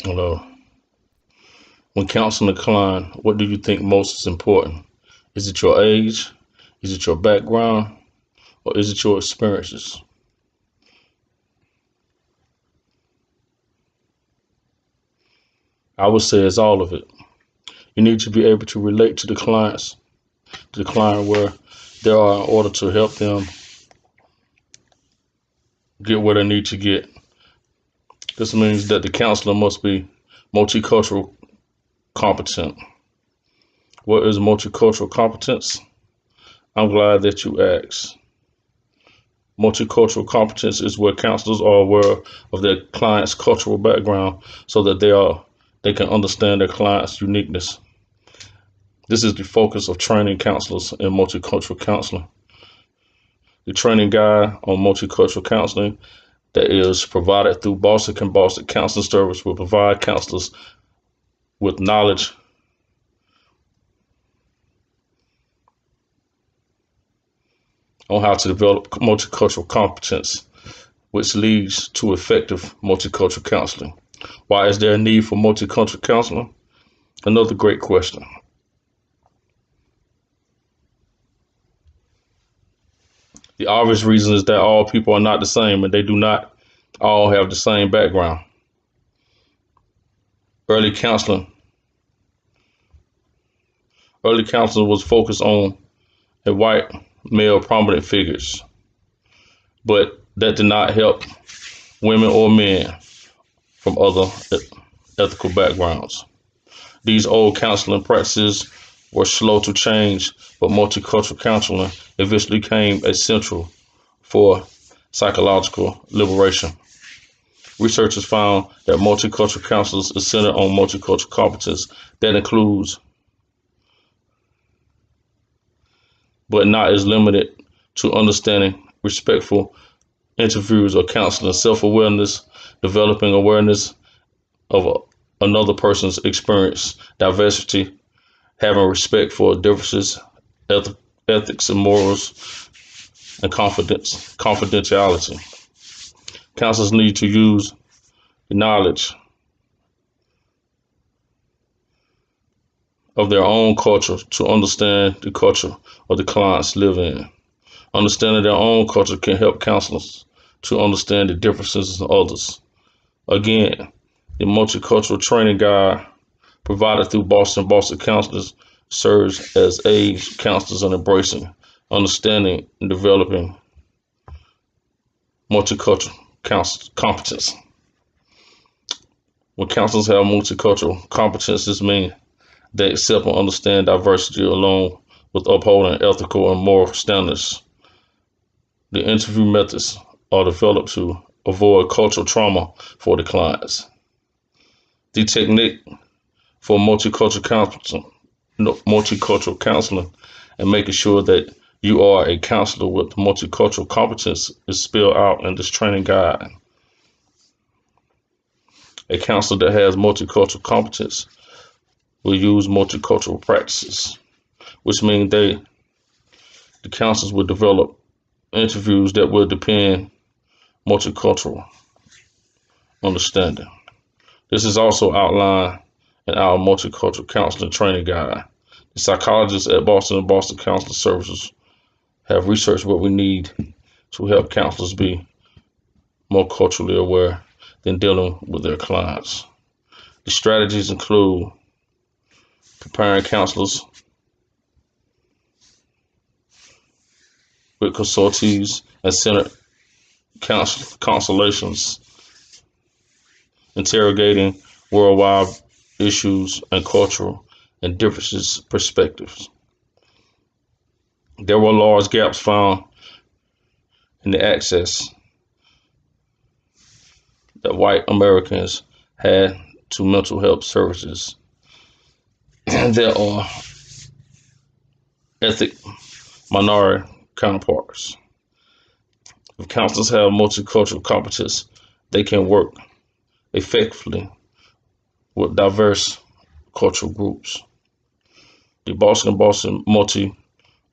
Uh, when counseling a client, what do you think most is important? Is it your age? Is it your background? Or is it your experiences? I would say it's all of it. You need to be able to relate to the client where they are in order to help them get where they need to get. This means that the counselor must be multicultural competent. What is multicultural competence? I'm glad that you asked. Multicultural competence is where counselors are aware of their client's cultural background so that they can understand their client's uniqueness. This is the focus of training counselors in multicultural counseling. The training guide on multicultural counseling that is provided through Boston Counseling Service will provide counselors with knowledge on how to develop multicultural competence, which leads to effective multicultural counseling. Why is there a need for multicultural counseling? Another great question. The obvious reason is that all people are not the same and they do not all have the same background. Early counseling. Early counseling was focused on a white male prominent figures, but that did not help women or men from other ethical backgrounds. These old counseling practices were slow to change, but multicultural counseling eventually became essential for psychological liberation. Researchers found that multicultural counselors is centered on multicultural competence that includes, but not is limited to understanding respectful interviews or counseling, self-awareness, developing awareness of another person's experience, diversity, having respect for differences, ethics and morals, and confidentiality. Counselors need to use the knowledge of their own culture to understand the culture of the clients live in. Understanding their own culture can help counselors to understand the differences of others. Again, the multicultural training guide provided through Boston Counselors serves as aids counselors in embracing, understanding, and developing multicultural competence. When counselors have multicultural competence, this means they accept and understand diversity along with upholding ethical and moral standards. The interview methods are developed to avoid cultural trauma for the clients. The technique for multicultural counseling and making sure that you are a counselor with multicultural competence is spelled out in this training guide. A counselor that has multicultural competence will use multicultural practices, which means the counselors will develop interviews that will depend multicultural understanding. This is also outlined in our multicultural counseling training guide. The psychologists at Boston Counseling Services have researched what we need to help counselors be more culturally aware than dealing with their clients. The strategies include preparing counselors with consultees and centered consultations, interrogating worldwide issues and cultural and differences perspectives. There were large gaps found in the access that white Americans had to mental health services. And there are ethnic minority counterparts. If counselors have multicultural competence, they can work effectively with diverse cultural groups. The Boston Multi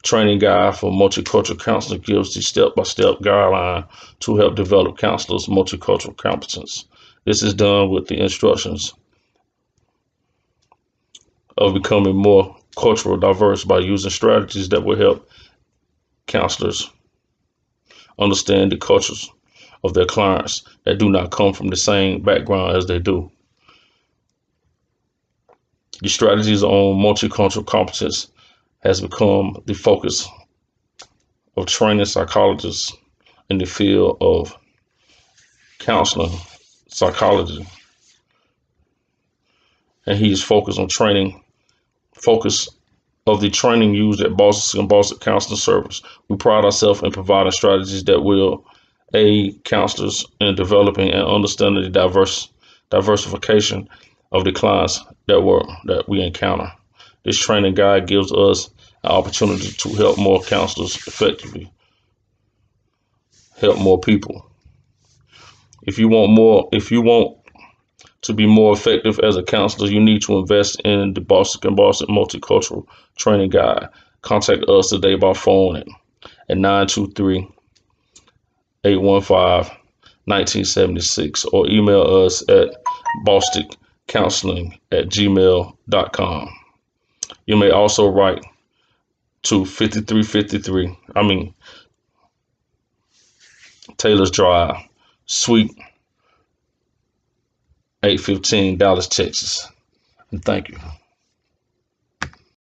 Training Guide for Multicultural Counseling gives the step-by-step guideline to help develop counselors' multicultural competence. This is done with the instructions of becoming more culturally diverse by using strategies that will help counselors understand the cultures of their clients that do not come from the same background as they do. The strategies on multicultural competence has become the focus of training psychologists in the field of counseling psychology. And he is focused on focus of the training used at Boston Counseling Service. We pride ourselves in providing strategies that will aid counselors in developing and understanding the diversification of the clients that we encounter. This training guide gives us an opportunity to help more counselors effectively, help more people. If you want to be more effective as a counselor, you need to invest in the Boston Multicultural Training Guide. Contact us today by phone at 923-815-1976 or email us at bosticcounseling@gmail.com. You may also write to 5353, Taylor's Drive, Suite 815, Dallas, Texas. And thank you.